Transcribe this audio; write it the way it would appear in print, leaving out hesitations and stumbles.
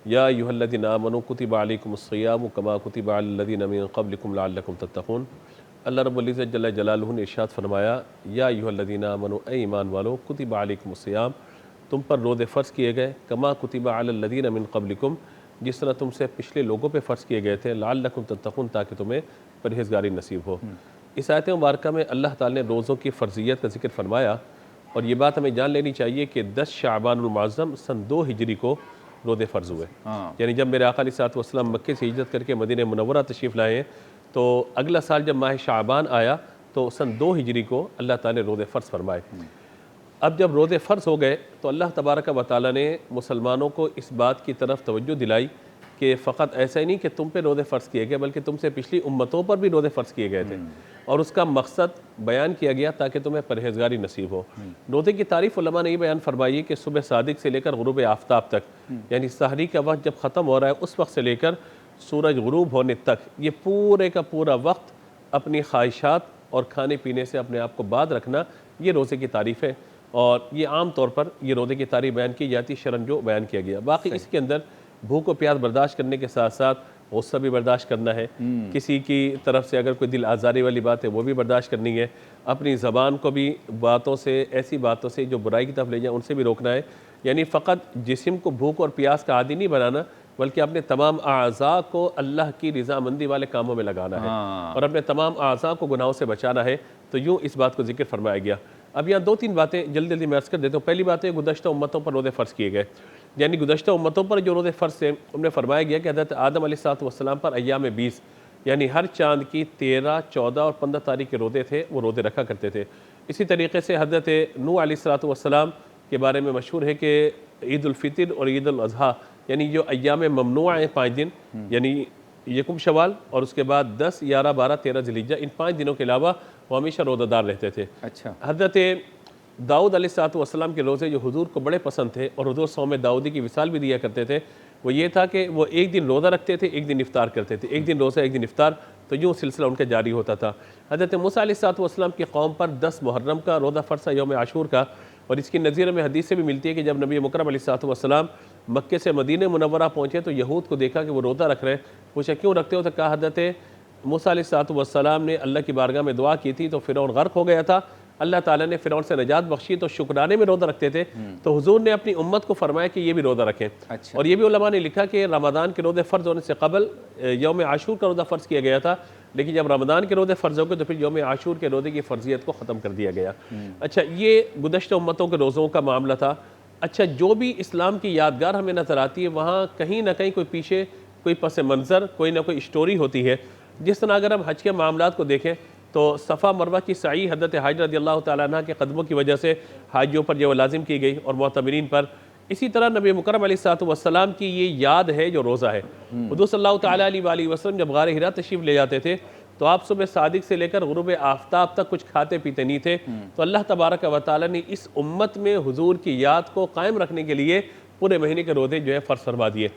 یا ایھا الذین آمنوا کتب علیکم الصیام کما کتب علی الذین من قبلکم لعلکم تتقون۔ اللہ رب العزت جل جلالہ نے ارشاد فرمایا، یا ایھا الذین آمنوا، اے ایمان والو، کتب علیکم الصیام، تم پر روزے فرض کیے گئے، کما کتب علی الذین من قبلکم، جس طرح تم سے پچھلے لوگوں پہ فرض کیے گئے تھے، لعلکم تتقون، تاکہ تمہیں پرہیزگاری نصیب ہو۔ اس آیت مبارکہ میں اللہ تعالی نے روزوں کی فرضیت کا ذکر فرمایا، اور یہ بات ہمیں جان لینی چاہیے کہ 10 شعبان المعظم سن 2 ہجری کو روزے فرض ہوئے۔ یعنی جب میرے آقا علیہ الصلوۃ والسلام مکے سے ہجرت کر کے مدینہ منورہ تشریف لائے ہیں، تو اگلا سال جب ماہ شعبان آیا تو سن 2 ہجری کو اللہ تعالی نے روزے فرض فرمائے۔ اب جب روزے فرض ہو گئے تو اللہ تبارک و تعالی نے مسلمانوں کو اس بات کی طرف توجہ دلائی کہ فقط ایسا ہی نہیں کہ تم پہ روزے فرض کیے گئے، بلکہ تم سے پچھلی امتوں پر بھی روزے فرض کیے گئے تھے، اور اس کا مقصد بیان کیا گیا تاکہ تمہیں پرہیزگاری نصیب ہو۔ روزے کی تعریف علماء نے یہ بیان فرمائی کہ صبح صادق سے لے کر غروب آفتاب تک، یعنی سحری کا وقت جب ختم ہو رہا ہے اس وقت سے لے کر سورج غروب ہونے تک، یہ پورے کا پورا وقت اپنی خواہشات اور کھانے پینے سے اپنے آپ کو باز رکھنا، یہ روزے کی تعریف ہے، اور یہ عام طور پر یہ روزے کی تعریف بیان کی جاتی، شرعاً جو بیان کیا گیا۔ باقی اس کے اندر بھوک و پیاس برداشت کرنے کے ساتھ ساتھ غصہ بھی برداشت کرنا ہے، کسی کی طرف سے اگر کوئی دل آزاری والی بات ہے وہ بھی برداشت کرنی ہے، اپنی زبان کو بھی باتوں سے، ایسی باتوں سے جو برائی کی طرف لے جائیں ان سے بھی روکنا ہے۔ یعنی فقط جسم کو بھوک اور پیاس کا عادی نہیں بنانا، بلکہ اپنے تمام اعضاء کو اللہ کی رضامندی والے کاموں میں لگانا ہے، اور اپنے تمام اعضاء کو گناہوں سے بچانا ہے۔ تو یوں اس بات کو ذکر فرمایا گیا۔ اب یہاں 2-3 باتیں جلدی جلدی میں عرض کر دیتا ہوں۔ پہلی بات ہے گزشتہ امتوں پر روزے فرض کیے گئے، یعنی گزشتہ امتوں پر جو روزے فرض تھے ان میں فرمایا گیا کہ حضرت آدم علیہ السلام پر ایام 20، یعنی ہر چاند کی 13، 14 اور 15 تاریخ کے روزے تھے، وہ روزے رکھا کرتے تھے۔ اسی طریقے سے حضرت نوح علیہ السلام کے بارے میں مشہور ہے کہ عید الفطر اور عید الاضحیٰ، یعنی جو ایام ممنوع ہیں 5 دن، یعنی یکم شوال اور اس کے بعد 10، 11، 12، 13 ذی الحجہ، ان 5 دنوں کے علاوہ وہ ہمیشہ روزہ دار رہتے تھے۔ حضرت داؤد علیہ السلام کے روزے جو حضور کو بڑے پسند تھے، اور حضور صوم داؤدی کی مثال بھی دیا کرتے تھے، وہ یہ تھا کہ وہ ایک دن روزہ رکھتے تھے، ایک دن افطار کرتے تھے، ایک دن روزہ ایک دن افطار، تو یوں سلسلہ ان کا جاری ہوتا تھا۔ حضرت موسیٰ علیہ السلام کی قوم پر 10 محرم کا روزہ فرض تھا، یوم عاشور کا، اور اس کی نظیر میں حدیث سے بھی ملتی ہے کہ جب نبی مکرم علیہ السلام مکے سے مدینہ منورہ پہنچے تو یہود کو دیکھا کہ وہ روزہ رکھ رہے ہیں، پوچھا کیوں رکھتے ہو؟ تو کہا حضرت موسیٰ علیہ السلام نے اللہ کی بارگاہ میں دعا کی تھی تو فرعون غرق ہو گیا تھا، اللہ تعالیٰ نے فرعون سے نجات بخشی تو شکرانے میں روزہ رکھتے تھے، تو حضور نے اپنی امت کو فرمایا کہ یہ بھی روزہ رکھیں۔ اور یہ بھی علماء نے لکھا کہ رمضان کے روزے فرض ہونے سے قبل یوم عاشور کا روزہ فرض کیا گیا تھا، لیکن جب رمضان کے روزے فرض ہو گئے تو پھر یوم عاشور کے روزے کی فرضیت کو ختم کر دیا گیا۔ اچھا، یہ گزشتہ امتوں کے روزوں کا معاملہ تھا۔ اچھا، جو بھی اسلام کی یادگار ہمیں نظر آتی ہے وہاں کہیں نہ کہیں کوئی پیچھے کوئی پس منظر، کوئی نہ کوئی اسٹوری ہوتی ہے۔ جس طرح اگر ہم حج کے معاملات کو دیکھیں تو صفا مروہ کی سعی حضرت حاجر رضی اللہ تعالیٰ عنہ کے قدموں کی وجہ سے حاجیوں پر جو لازم کی گئی اور معتمرین پر، اسی طرح نبی مکرم علیہ السلام کی یہ یاد ہے جو روزہ ہے۔ حضور صلی اللہ تعالیٰ علیہ وآلہ وسلم جب غار حرا تشریف لے جاتے تھے تو آپ صبح صادق سے لے کر غروب آفتاب تک کچھ کھاتے پیتے نہیں تھے، تو اللہ تبارک و تعالیٰ نے اس امت میں حضور کی یاد کو قائم رکھنے کے لیے پورے مہینے کے روزے جو ہے فرض فرما دیے۔